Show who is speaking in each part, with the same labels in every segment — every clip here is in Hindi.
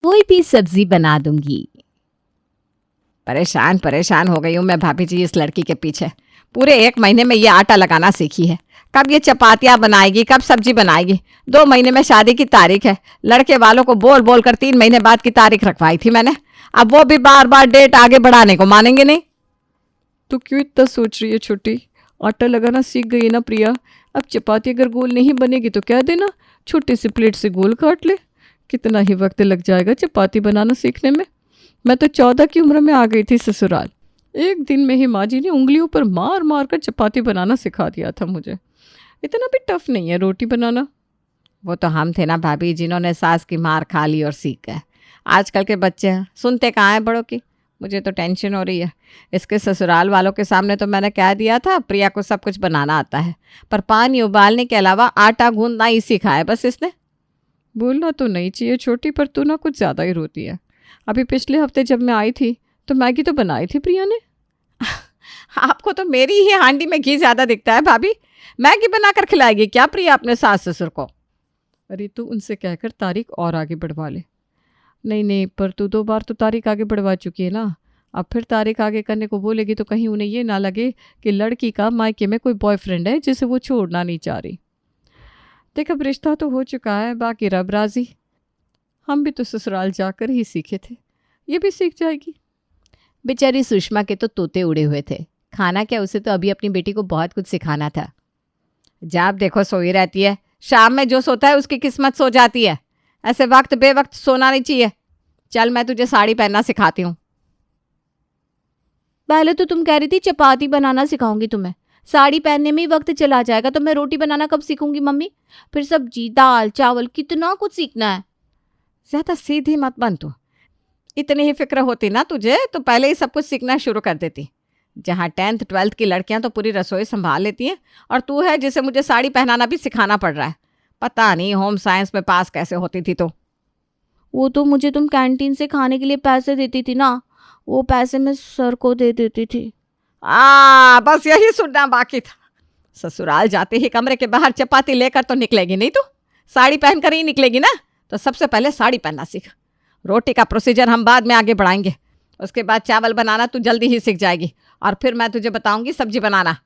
Speaker 1: कोई भी सब्जी बना दूंगी।
Speaker 2: परेशान परेशान हो गई हूँ मैं भाभी जी इस लड़की के पीछे। पूरे 1 महीने में ये आटा लगाना सीखी है। कब ये चपातियाँ बनाएगी, कब सब्जी बनाएगी। 2 महीने में शादी की तारीख है। लड़के वालों को बोल बोल कर 3 महीने बाद की तारीख रखवाई थी मैंने। अब वो भी बार बार डेट आगे बढ़ाने को मानेंगे नहीं।
Speaker 3: तो क्यों इतना सोच रही है छोटी? आटा लगाना सीख गई है ना प्रिया। अब चपाती अगर गोल नहीं बनेगी तो कह देना, छोटी सी प्लेट से गोल काट ले। कितना ही वक्त लग जाएगा चपाती बनाना सीखने में। मैं तो 14 की उम्र में आ गई थी ससुराल। एक दिन में ही माँ जी ने उंगलियों पर मार मार कर चपाती बनाना सिखा दिया था मुझे। इतना भी टफ नहीं है रोटी बनाना।
Speaker 2: वो तो हम थे ना भाभी, जिन्होंने सास की मार खा ली और सीख गए। आजकल के बच्चे सुनते कहाँ हैं बड़ों की। मुझे तो टेंशन हो रही है। इसके ससुराल वालों के सामने तो मैंने कह दिया था प्रिया को सब कुछ बनाना आता है, पर पानी उबालने के अलावा आटा गूंदना ही सीखा है बस इसने।
Speaker 3: बोलना तो नहीं चाहिए छोटी, पर तू ना कुछ ज़्यादा ही रोती है। अभी पिछले हफ्ते जब मैं आई थी तो मैगी तो बनाई थी प्रिया ने।
Speaker 2: आपको तो मेरी ही हांडी में घी ज़्यादा दिखता है भाभी। मैगी बनाकर खिलाएगी क्या प्रिया अपने सास ससुर को?
Speaker 3: अरे तू उनसे कहकर तारीख और आगे बढ़वा ले। नहीं नहीं, पर तू 2 बार तो तारीख आगे बढ़वा चुकी है ना। अब फिर तारीख आगे करने को बोलेगी तो कहीं उन्हें ये ना लगे कि लड़की का मायके में कोई बॉयफ्रेंड है जिसे वो छोड़ना नहीं चाह रही। देख अब रिश्ता तो हो चुका है, बाकी रब राजी। हम भी तो ससुराल जाकर ही सीखे थे, ये भी सीख जाएगी।
Speaker 1: बेचारी सुषमा के तो तोते उड़े हुए थे। खाना क्या, उसे तो अभी अपनी बेटी को बहुत कुछ सिखाना था।
Speaker 2: जब देखो सोई रहती है। शाम में जो सोता है उसकी किस्मत सो जाती है। ऐसे वक्त बेवक्त सोना नहीं चाहिए। चल मैं तुझे साड़ी पहनना सिखाती हूँ।
Speaker 1: पहले तो तुम कह रही थी चपाती बनाना सिखाऊंगी तुम्हें, साड़ी पहनने में ही वक्त चला जाएगा तो मैं रोटी बनाना कब सीखूंगी मम्मी? फिर सब्जी दाल चावल कितना कुछ सीखना है।
Speaker 2: ज़्यादा सीधी मत बन तू। इतनी ही फिक्र होती ना तुझे तो पहले ही सब कुछ सीखना शुरू कर देती। जहाँ 10th 12th की लड़कियां तो पूरी रसोई संभाल लेती हैं, और तू है जिसे मुझे साड़ी पहनाना भी सिखाना पड़ रहा है। पता नहीं होम साइंस में पास कैसे होती थी तो।
Speaker 1: वो तो मुझे तुम कैंटीन से खाने के लिए पैसे देती थी ना, वो पैसे मैं सर को दे देती थी।
Speaker 2: बस यही सुनना बाकी था। ससुराल जाते ही कमरे के बाहर चपाती लेकर तो निकलेगी नहीं तू, साड़ी पहनकर ही निकलेगी ना। तो सबसे पहले साड़ी पहनना सीख। रोटी का प्रोसीजर हम बाद में आगे बढ़ाएंगे। उसके बाद चावल बनाना तू जल्दी ही सीख जाएगी, और फिर मैं तुझे बताऊंगी सब्जी बनाना।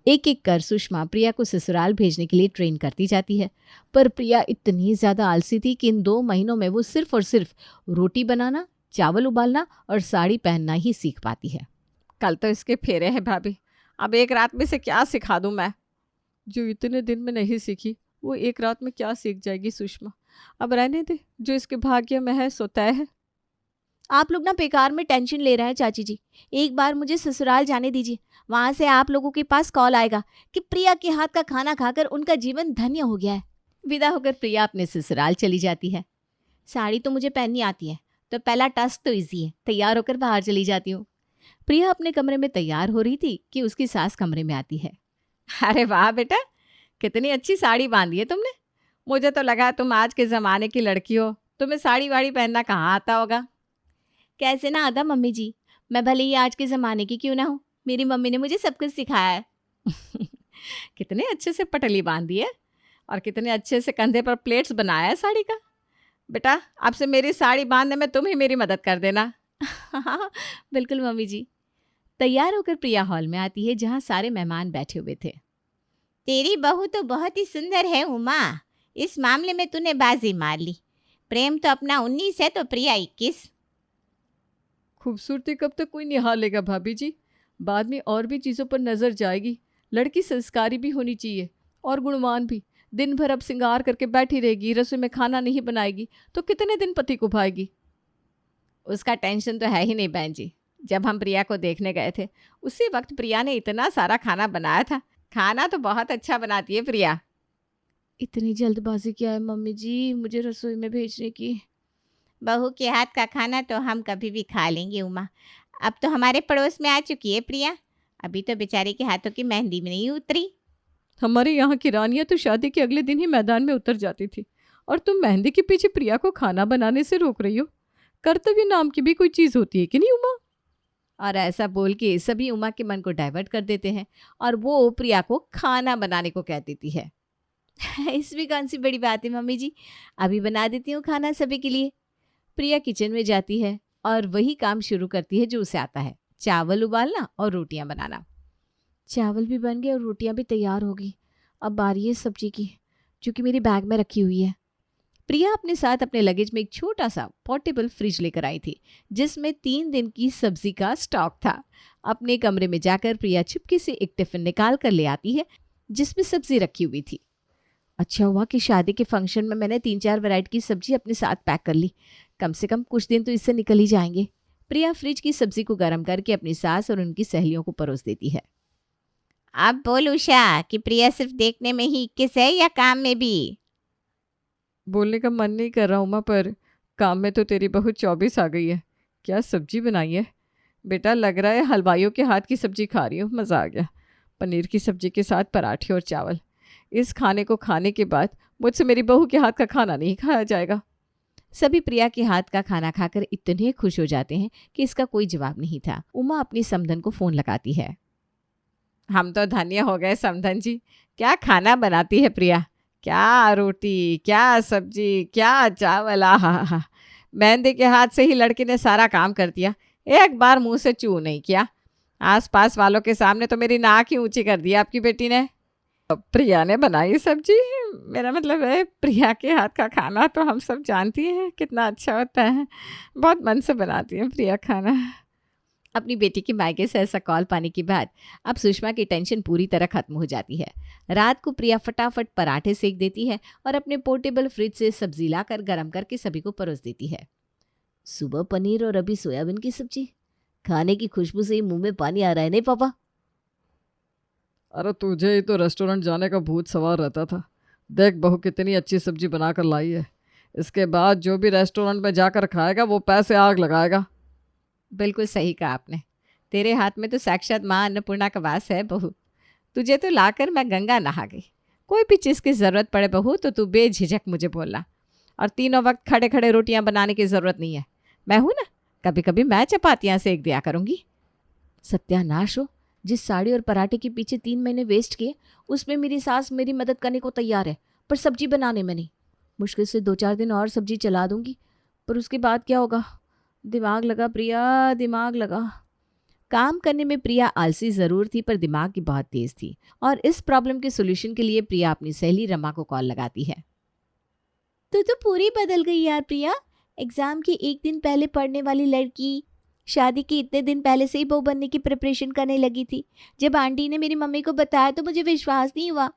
Speaker 1: एक एक कर सुषमा प्रिया को ससुराल भेजने के लिए ट्रेन करती जाती है, पर प्रिया इतनी ज़्यादा आलसी थी कि इन 2 महीनों में वो सिर्फ और सिर्फ रोटी बनाना, चावल उबालना और साड़ी पहनना ही सीख पाती है।
Speaker 2: कल तो इसके फेरे हैं भाभी, अब एक रात में से क्या सिखा दूं मैं।
Speaker 3: जो इतने दिन में नहीं सीखी वो एक रात में क्या सीख जाएगी सुषमा। अब रहने दे, जो इसके भाग्य में है सो तय है।
Speaker 1: आप लोग ना बेकार में टेंशन ले रहे हैं चाची जी। एक बार मुझे ससुराल जाने दीजिए, वहां से आप लोगों के पास कॉल आएगा कि प्रिया के हाथ का खाना खाकर उनका जीवन धन्य हो गया है। विदा होकर प्रिया अपने ससुराल चली जाती है। साड़ी तो मुझे पहननी आती है, तो पहला टास्क तो इजी है, तैयार होकर बाहर चली जाती हूँ। प्रिया अपने कमरे में तैयार हो रही थी कि उसकी सास कमरे में आती है।
Speaker 2: अरे वाह बेटा, कितनी अच्छी साड़ी बांधी है तुमने। मुझे तो लगा तुम आज के ज़माने की लड़की हो, तुम्हें साड़ी वाड़ी पहनना कहाँ आता होगा।
Speaker 1: कैसे ना आता मम्मी जी, मैं भले ही आज के ज़माने की क्यों ना हूँ, मेरी मम्मी ने मुझे सब कुछ सिखाया है।
Speaker 2: कितने अच्छे से पटली बांधी है, और कितने अच्छे से कंधे पर प्लेट्स बनाया है साड़ी का। बेटा अब से मेरी साड़ी बांधने में तुम ही मेरी मदद कर देना।
Speaker 1: बिल्कुल मम्मी जी। तैयार होकर प्रिया हॉल में आती है जहाँ सारे मेहमान बैठे हुए थे।
Speaker 4: तेरी बहू तो बहुत ही सुंदर है उमा, इस मामले में तूने बाजी मार ली। प्रेम तो अपना 19 है तो प्रिया 21।
Speaker 3: खूबसूरती कब तक कोई निहालेगा भाभी जी, बाद में और भी चीज़ों पर नज़र जाएगी। लड़की संस्कारी भी होनी चाहिए और गुणवान भी। दिन भर अब श्रृंगार करके बैठी रहेगी, रसोई में खाना नहीं बनाएगी तो कितने दिन पति को भाएगी।
Speaker 2: उसका टेंशन तो है ही नहीं बहन जी। जब हम प्रिया को देखने गए थे उसी वक्त प्रिया ने इतना सारा खाना बनाया था। खाना तो बहुत अच्छा बनाती है प्रिया।
Speaker 1: इतनी जल्दबाजी क्या है मम्मी जी मुझे रसोई में भेजने की?
Speaker 4: बहू के हाथ का खाना तो हम कभी भी खा लेंगे उमा। अब तो हमारे पड़ोस में आ चुकी है प्रिया, अभी तो बेचारी के हाथों की मेहंदी में नहीं उतरी।
Speaker 3: हमारे यहाँ की रानियाँ तो शादी के अगले दिन ही मैदान में उतर जाती थी, और तुम मेहंदी के पीछे प्रिया को खाना बनाने से रोक रही हो। कर्तव्य नाम की भी कोई चीज़ होती है कि नहीं उमा?
Speaker 1: और ऐसा बोल के सभी उमा के मन को डाइवर्ट कर देते हैं और वो प्रिया को खाना बनाने को कह देती है। इसमें कौन सी बड़ी बात है मम्मी जी, अभी बना देती हूँ खाना सभी के लिए। प्रिया किचन में जाती है और वही काम शुरू करती है जो उसे आता है, चावल उबालना और रोटियां बनाना। चावल भी बन गए और रोटियां भी तैयार हो गई। अब बारी है सब्जी की, जो कि मेरी बैग में रखी हुई है। प्रिया अपने साथ अपने लगेज में एक छोटा सा पोर्टेबल फ्रिज लेकर आई थी, जिसमें 3 दिन की सब्जी का स्टॉक था। अपने कमरे में जाकर प्रिया चुपके से एक टिफिन निकाल कर ले आती है, जिसमें सब्जी रखी हुई थी। अच्छा हुआ कि शादी के फंक्शन में मैंने 3-4 वैरायटी की सब्जी अपने साथ पैक कर ली। कम से कम कुछ दिन तो इससे निकल ही जाएंगे। प्रिया फ्रिज की सब्जी को गर्म करके अपनी सास और उनकी सहेलियों को परोस देती है।
Speaker 4: अब बोल उषा कि प्रिया सिर्फ देखने में ही 21 है या काम में भी?
Speaker 3: बोलने का मन नहीं कर रहा उमा, पर काम में तो तेरी बहू 24 आ गई है। क्या सब्जी बनाई है बेटा? लग रहा है हलवाइयों के हाथ की सब्जी खा रही हो। मज़ा आ गया। पनीर की सब्जी के साथ पराठे और चावल। इस खाने को खाने के बाद मुझसे मेरी बहू के हाथ का खाना नहीं खाया जाएगा।
Speaker 1: सभी प्रिया के हाथ का खाना खाकर इतने खुश हो जाते हैं कि इसका कोई जवाब नहीं था। उमा अपनी समधन को फोन लगाती है।
Speaker 2: हम तो धन्य हो गए समधन जी। क्या खाना बनाती है प्रिया, क्या रोटी, क्या सब्जी, क्या चावल। आहा, मेहंदी के हाथ से ही लड़की ने सारा काम कर दिया, एक बार मुंह से चू नहीं किया। आसपास वालों के सामने तो मेरी नाक ही ऊंची कर दी आपकी बेटी ने। प्रिया ने बनाई सब्जी, मेरा मतलब है प्रिया के हाथ का खाना तो हम सब जानती हैं कितना अच्छा होता है। बहुत मन से बनाती है प्रिया खाना।
Speaker 1: अपनी बेटी के मायके से ऐसा कॉल पाने के बाद अब सुषमा की टेंशन पूरी तरह खत्म हो जाती है। रात को प्रिया फटाफट पराठे सेक देती है और अपने पोर्टेबल फ्रिज से सब्जी लाकर गर्म करके सभी को परोस देती है। सुबह पनीर और अभी सोयाबीन की सब्जी, खाने की खुशबू से ही मुंह में पानी आ रहा है। नहीं पापा?
Speaker 3: अरे तुझे ही तो रेस्टोरेंट जाने का भूत सवार रहता था। देख बहू कितनी अच्छी सब्जी बनाकर लाई है। इसके बाद जो भी रेस्टोरेंट में जाकर खाएगा वो पैसे आग लगाएगा।
Speaker 2: बिल्कुल सही कहा आपने। तेरे हाथ में तो साक्षात माँ अन्नपूर्णा का वास है बहू। तुझे तो लाकर मैं गंगा नहा गई। कोई भी चीज़ की ज़रूरत पड़े बहू तो तू बेझिझक मुझे बोलना। और तीनों वक्त खड़े खड़े रोटियां बनाने की ज़रूरत नहीं है। मैं हूँ ना, कभी कभी मैं चपातियाँ सेक दिया करूँगी।
Speaker 1: सत्यानाश हो, जिस साड़ी और पराठे के पीछे 3 महीने वेस्ट किए, उसमें मेरी सास मेरी मदद करने को तैयार है, पर सब्जी बनाने में नहीं। मुश्किल से 2-4 दिन और सब्जी चला दूंगी, पर उसके बाद क्या होगा? दिमाग लगा प्रिया, दिमाग लगा। काम करने में प्रिया आलसी ज़रूर थी, पर दिमाग की बहुत तेज़ थी। और इस प्रॉब्लम के सोल्यूशन के लिए प्रिया अपनी सहेली रमा को कॉल लगाती है। तो पूरी बदल गई यार प्रिया। एग्ज़ाम के 1 दिन पहले पढ़ने वाली लड़की शादी के इतने दिन पहले से ही बहू बनने की प्रिपरेशन करने लगी थी। जब आंटी ने मेरी मम्मी को बताया तो मुझे विश्वास नहीं हुआ।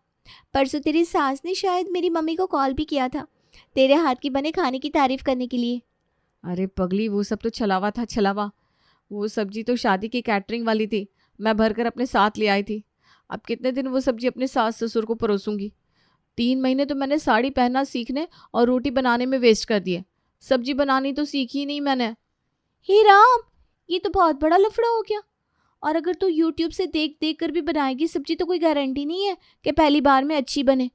Speaker 1: परसों तेरी सास ने शायद मेरी मम्मी को कॉल भी किया था, तेरे हाथ की बने खाने की तारीफ करने के लिए।
Speaker 2: अरे पगली, वो सब तो छलावा था, छलावा। वो सब्जी तो शादी की कैटरिंग वाली थी, मैं भरकर अपने साथ ले आई थी। अब कितने दिन वो सब्जी अपने सास ससुर को परोसूंगी? 3 महीने तो मैंने साड़ी पहनना सीखने और रोटी बनाने में वेस्ट कर दिए। सब्जी बनानी तो सीखी ही नहीं मैंने।
Speaker 1: हे राम, ये तो बहुत बड़ा लफड़ा हो गया। और अगर तू यूट्यूब से देख देख कर भी बनाएगी सब्जी तो कोई गारंटी नहीं है कि पहली बार में अच्छी बने।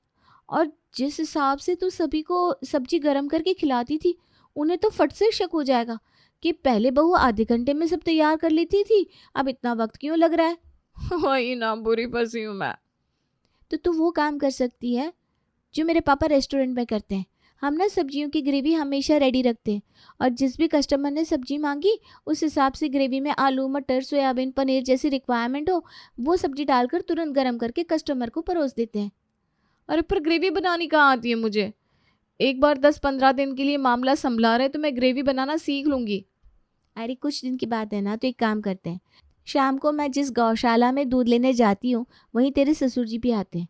Speaker 1: और जिस हिसाब से तू सभी को सब्जी गर्म करके खिलाती थी, उन्हें तो फट से शक हो जाएगा कि पहले बहू आधे घंटे में सब तैयार कर लेती थी, अब इतना वक्त क्यों लग रहा है।
Speaker 2: वही ना, बुरी फंसी हूँ मैं।
Speaker 1: तो तू वो काम कर सकती है जो मेरे पापा रेस्टोरेंट में करते हैं। हम ना सब्जियों की ग्रेवी हमेशा रेडी रखते हैं, और जिस भी कस्टमर ने सब्जी मांगी उस हिसाब से ग्रेवी में आलू, मटर, सोयाबीन, पनीर जैसी रिक्वायरमेंट हो वो सब्जी डालकर तुरंत गर्म करके कस्टमर को परोस देते हैं।
Speaker 2: अरे पर ग्रेवी बनानी कहाँ आती है मुझे? एक बार 10-15 दिन के लिए मामला संभला रहे तो मैं ग्रेवी बनाना सीख लूँगी।
Speaker 1: अरे कुछ दिन की बात है ना, तो एक काम करते हैं, शाम को मैं जिस गौशाला में दूध लेने जाती हूँ वहीं तेरे ससुर जी भी आते हैं।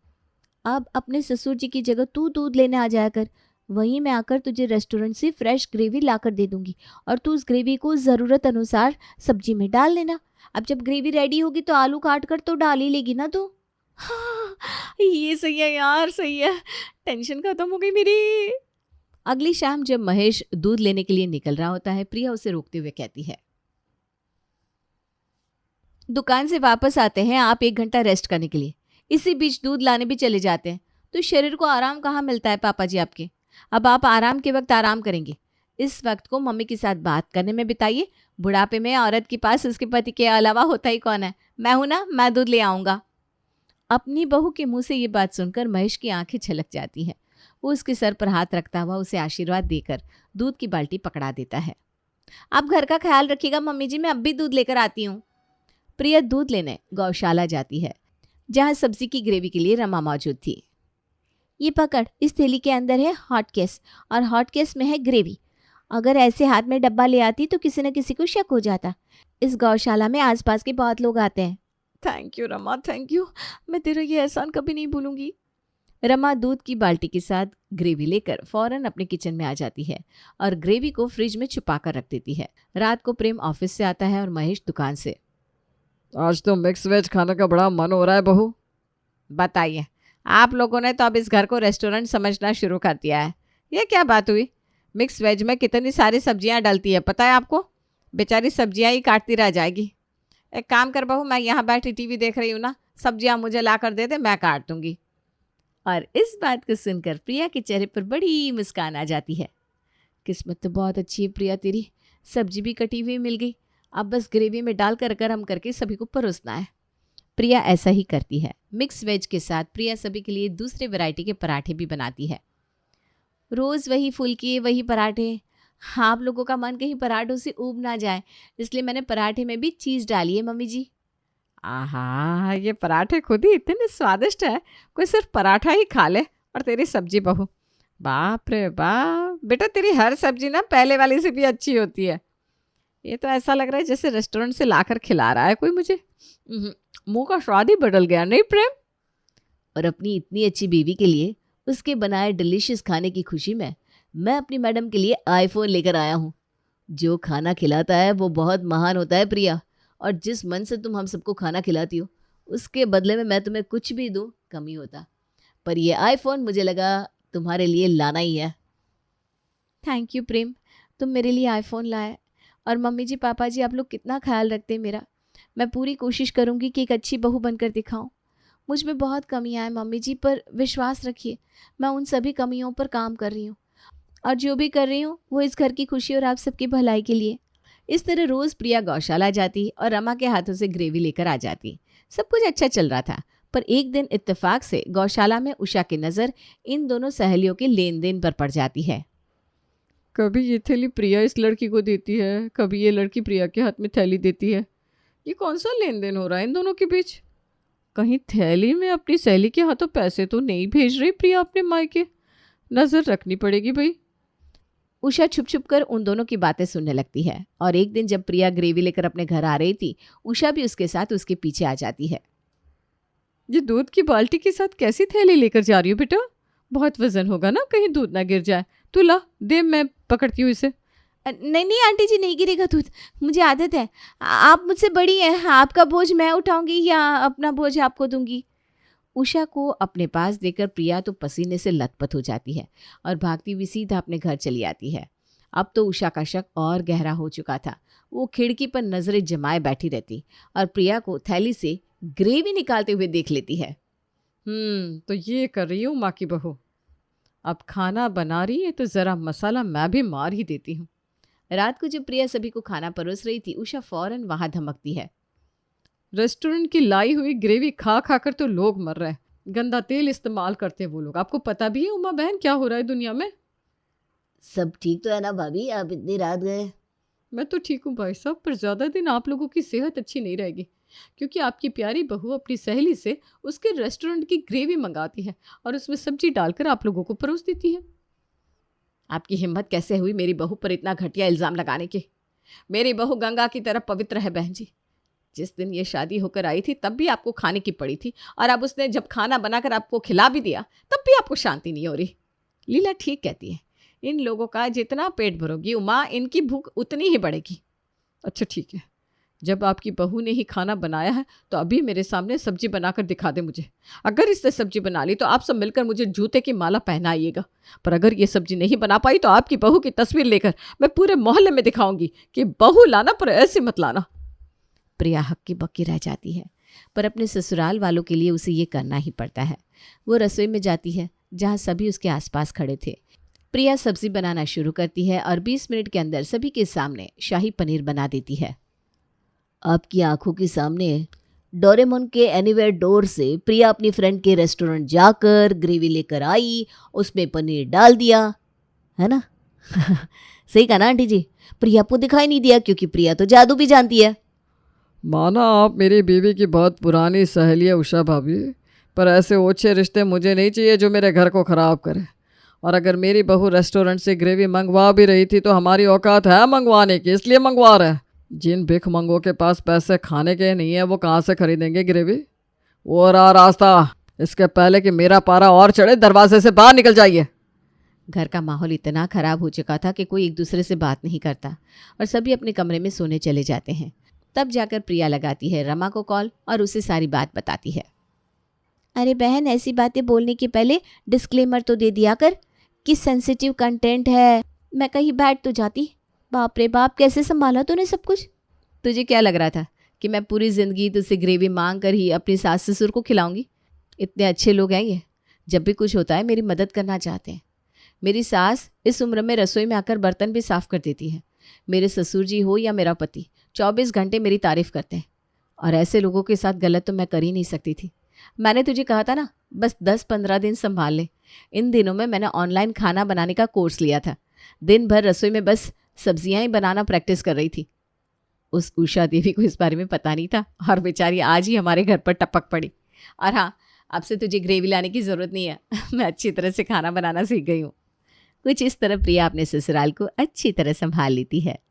Speaker 1: अब अपने ससुर जी की जगह तू दूध लेने आ जाया कर, वहीं मैं आकर तुझे रेस्टोरेंट से फ्रेश ग्रेवी लाकर दे दूंगी और तू उस ग्रेवी को ज़रूरत अनुसार सब्जी में डाल लेना। अब जब ग्रेवी रेडी होगी तो आलू काट कर तो डाल ही लेगी ना तू।
Speaker 2: हाँ, ये सही है यार, सही है। टेंशन खत्म हो गई मेरी।
Speaker 1: अगली शाम जब महेश दूध लेने के लिए निकल रहा होता है, प्रिया उसे रोकते हुए कहती है, दुकान से वापस आते हैं आप 1 घंटा रेस्ट करने के लिए, इसी बीच दूध लाने भी चले जाते हैं, तो शरीर को आराम कहाँ मिलता है पापा जी आपके। अब आप आराम के वक्त आराम करेंगे, इस वक्त को मम्मी के साथ बात करने में बिताइए। बुढ़ापे में औरत के पास उसके पति के अलावा होता ही कौन है? मैं हूं ना, मैं दूध ले आऊँगा। अपनी बहू के मुंह से ये बात सुनकर महेश की आंखें छलक जाती हैं। वो उसके सर पर हाथ रखता हुआ उसे आशीर्वाद देकर दूध की बाल्टी पकड़ा देता है। आप घर का ख्याल रखिएगा मम्मी जी, मैं अब भी दूध लेकर आती हूँ। प्रिया दूध लेने गौशाला जाती है, जहाँ सब्जी की ग्रेवी के लिए रमा मौजूद थी। ये पकड़, इस थैली के अंदर है हॉट केस और हॉट केस में है ग्रेवी। अगर ऐसे हाथ में डब्बा ले आती तो किसी न किसी को शक हो जाता। इस गौशाला में आसपास के बहुत लोग आते हैं।
Speaker 3: Thank you Rama, thank you. मैं तेरा ये एहसान कभी नहीं भूलूंगी।
Speaker 1: रमा दूध की बाल्टी के साथ ग्रेवी लेकर फौरन अपने किचन में आ जाती है और ग्रेवी को फ्रिज में छुपा कर रख देती है। रात को प्रेम ऑफिस से आता है और महेश दुकान से।
Speaker 3: आज तो मिक्स वेज खाने का बड़ा मन हो रहा है बहू।
Speaker 2: बताइए, आप लोगों ने तो अब इस घर को रेस्टोरेंट समझना शुरू कर दिया है। ये क्या बात हुई? मिक्स वेज में कितनी सारी सब्जियां डलती है पता है आपको? बेचारी सब्जियां ही काटती रह जाएगी। एक काम कर बहू, मैं यहाँ बैठी टीवी देख रही हूँ ना, सब्जियां मुझे ला कर दे दे, मैं काट दूंगी।
Speaker 1: और इस बात को सुनकर प्रिया के चेहरे पर बड़ी मुस्कान आ जाती है। किस्मत तो बहुत अच्छी है प्रिया तेरी, सब्जी भी कटी हुई मिल गई। अब बस ग्रेवी में डालकर गरम करके सभी को परोसना है। प्रिया ऐसा ही करती है। मिक्स वेज के साथ प्रिया सभी के लिए दूसरे वैरायटी के पराठे भी बनाती है। रोज़ वही फुल्की, वही पराठे। आप लोगों का मन कहीं पराठों से ऊब ना जाए, इसलिए मैंने पराठे में भी चीज़ डाली है मम्मी जी।
Speaker 2: आहा, ये पराठे खुद ही इतने स्वादिष्ट है, कोई सिर्फ पराठा ही खा ले। और तेरी सब्जी बहू, बाप रे बाप, बेटा तेरी हर सब्जी ना पहले वाली से भी अच्छी होती है। ये तो ऐसा लग रहा है जैसे रेस्टोरेंट से लाकर खिला रहा है कोई मुझे। मुंह का स्वाद ही बदल गया, नहीं प्रेम?
Speaker 1: और अपनी इतनी अच्छी बीवी के लिए उसके बनाए डिलीशियस खाने की खुशी में मैं अपनी मैडम के लिए आईफोन लेकर आया हूँ। जो खाना खिलाता है वो बहुत महान होता है प्रिया, और जिस मन से तुम हम सबको खाना खिलाती हो उसके बदले में मैं तुम्हें कुछ भी दूँ कम ही होता। पर ये आईफोन मुझे लगा तुम्हारे लिए लाना ही है। थैंक यू प्रेम, तुम मेरे लिए आईफोन लाए। और मम्मी जी पापा जी आप लोग कितना ख्याल रखते हैं मेरा। मैं पूरी कोशिश करूँगी कि एक अच्छी बहू बनकर दिखाऊं। मुझ में बहुत कमियां हैं मम्मी जी, पर विश्वास रखिए मैं उन सभी कमियों पर काम कर रही हूँ, और जो भी कर रही हूँ वो इस घर की खुशी और आप सबकी भलाई के लिए। इस तरह रोज़ प्रिया गौशाला जाती और रमा के हाथों से ग्रेवी लेकर आ जाती। सब कुछ अच्छा चल रहा था, पर एक दिन इत्तेफाक से गौशाला में उषा की नज़र इन दोनों सहेलियों के लेन देन पर पड़ जाती है।
Speaker 3: कभी ये थैली प्रिया इस लड़की को देती है, कभी ये लड़की प्रिया के हाथ में थैली देती है। ये कौन सा लेन देन हो रहा है इन दोनों के बीच? कहीं थैली में अपनी सहेली के हाथों पैसे तो नहीं भेज रही प्रिया अपने मायके? नज़र रखनी पड़ेगी भाई।
Speaker 1: उषा छुप छुप कर उन दोनों की बातें सुनने लगती है, और एक दिन जब प्रिया ग्रेवी लेकर अपने घर आ रही थी, उषा भी उसके साथ उसके पीछे आ जाती है।
Speaker 3: ये दूध की बाल्टी के साथ कैसी थैली लेकर जा रही हो बेटा? बहुत वजन होगा ना, कहीं दूध ना गिर जाए। तू ला दे, मैं पकड़ती हूँ इसे।
Speaker 1: नहीं नहीं आंटी जी, नहीं गिरेगा दूध, मुझे आदत है। आप मुझसे बड़ी हैं, आपका बोझ मैं उठाऊंगी या अपना बोझ आपको दूंगी। उषा को अपने पास देकर प्रिया तो पसीने से लथपथ हो जाती है और भागती हुई सीधा अपने घर चली आती है। अब तो उषा का शक और गहरा हो चुका था। वो खिड़की पर नजरें जमाए बैठी रहती और प्रिया को थैली से ग्रेवी निकालते हुए देख लेती है।
Speaker 3: तो ये कर रही हूँ माँ की बहू। अब खाना बना रही है तो ज़रा मसाला मैं भी मार ही देती हूँ।
Speaker 1: रात को जब प्रिया सभी को खाना परोस रही थी, उषा फौरन वहां धमकती है।
Speaker 3: रेस्टोरेंट की लाई हुई ग्रेवी खा खा कर तो लोग मर रहे हैं। गंदा तेल इस्तेमाल करते हैं वो लोग। आपको पता भी है उमा बहन क्या हो रहा है दुनिया में?
Speaker 1: सब ठीक तो है ना भाभी, आप इतनी रात गए?
Speaker 3: मैं तो ठीक हूँ भाई साहब, पर ज़्यादा दिन आप लोगों की सेहत अच्छी नहीं रहेगी, क्योंकि आपकी प्यारी बहू अपनी सहेली से उसके रेस्टोरेंट की ग्रेवी मंगाती है और उसमें सब्जी डालकर आप लोगों को परोस देती है।
Speaker 2: आपकी हिम्मत कैसे हुई मेरी बहू पर इतना घटिया इल्ज़ाम लगाने की? मेरी बहू गंगा की तरह पवित्र है बहन जी। जिस दिन ये शादी होकर आई थी तब भी आपको खाने की पड़ी थी, और अब उसने जब खाना बनाकर आपको खिला भी दिया तब भी आपको शांति नहीं हो रही। लीला ठीक कहती है, इन लोगों का जितना पेट भरोगी उमा, इनकी भूख उतनी ही बढ़ेगी।
Speaker 3: अच्छा ठीक है, जब आपकी बहू ने ही खाना बनाया है तो अभी मेरे सामने सब्जी बनाकर दिखा दे मुझे। अगर इसने सब्जी बना ली तो आप सब मिलकर मुझे जूते की माला पहनाइएगा, पर अगर ये सब्जी नहीं बना पाई तो आपकी बहू की तस्वीर लेकर मैं पूरे मोहल्ले में दिखाऊंगी कि बहू लाना पर ऐसे मत लाना।
Speaker 1: प्रिया हक्की बक्की रह जाती है, पर अपने ससुराल वालों के लिए उसे ये करना ही पड़ता है। वो रसोई में जाती है जहाँ सभी उसके आसपास खड़े थे। प्रिया सब्जी बनाना शुरू करती है और 20 मिनट के अंदर सभी के सामने शाही पनीर बना देती है। आपकी आंखों के सामने डोरेमोन के एनीवेयर डोर से प्रिया अपनी फ्रेंड के रेस्टोरेंट जाकर ग्रेवी लेकर आई, उसमें पनीर डाल दिया, है ना? सही कहा ना आंटी जी? प्रिया को दिखाई नहीं दिया क्योंकि प्रिया तो जादू भी जानती है।
Speaker 3: माना आप मेरी बीवी की बहुत पुरानी सहेली है उषा भाभी, पर ऐसे ओछे रिश्ते मुझे नहीं चाहिए जो मेरे घर को ख़राब करे। और अगर मेरी बहू रेस्टोरेंट से ग्रेवी मंगवा भी रही थी तो हमारी औकात है मंगवाने की, इसलिए मंगवा रहा है। जिन भिख मंगों के पास पैसे खाने के नहीं है वो कहाँ से खरीदेंगे ग्रेवी? वो रहा रास्ता, इसके पहले कि मेरा पारा और चढ़े दरवाजे से बाहर निकल जाइए।
Speaker 1: घर का माहौल इतना ख़राब हो चुका था कि कोई एक दूसरे से बात नहीं करता और सभी अपने कमरे में सोने चले जाते हैं। तब जाकर प्रिया लगाती है रमा को कॉल और उसे सारी बात बताती है। अरे बहन, ऐसी बातें बोलने के पहले डिस्क्लेमर तो दे दिया कर कि सेंसिटिव कंटेंट है। मैं कहीं बैठ तो जाती। बाप रे बाप, कैसे संभाला तूने सब कुछ? तुझे क्या लग रहा था कि मैं पूरी ज़िंदगी तुझसे ग्रेवी मांग कर ही अपनी सास ससुर को खिलाऊंगी? इतने अच्छे लोग हैं ये, जब भी कुछ होता है मेरी मदद करना चाहते हैं। मेरी सास इस उम्र में रसोई में आकर बर्तन भी साफ़ कर देती है। मेरे ससुर जी हो या मेरा पति 24 घंटे मेरी तारीफ़ करते हैं और ऐसे लोगों के साथ गलत तो मैं कर ही नहीं सकती थी। मैंने तुझे कहा था ना, बस 10-15 दिन संभाल ले। इन दिनों में मैंने ऑनलाइन खाना बनाने का कोर्स लिया था। दिन भर रसोई में बस सब्जियां ही बनाना प्रैक्टिस कर रही थी। उस उषा देवी को इस बारे में पता नहीं था और बेचारी आज ही हमारे घर पर टपक पड़ी। और हाँ, अब से तुझे ग्रेवी लाने की ज़रूरत नहीं है। मैं अच्छी तरह से खाना बनाना सीख गई हूँ। कुछ इस तरह प्रिया अपने ससुराल को अच्छी तरह संभाल लेती है।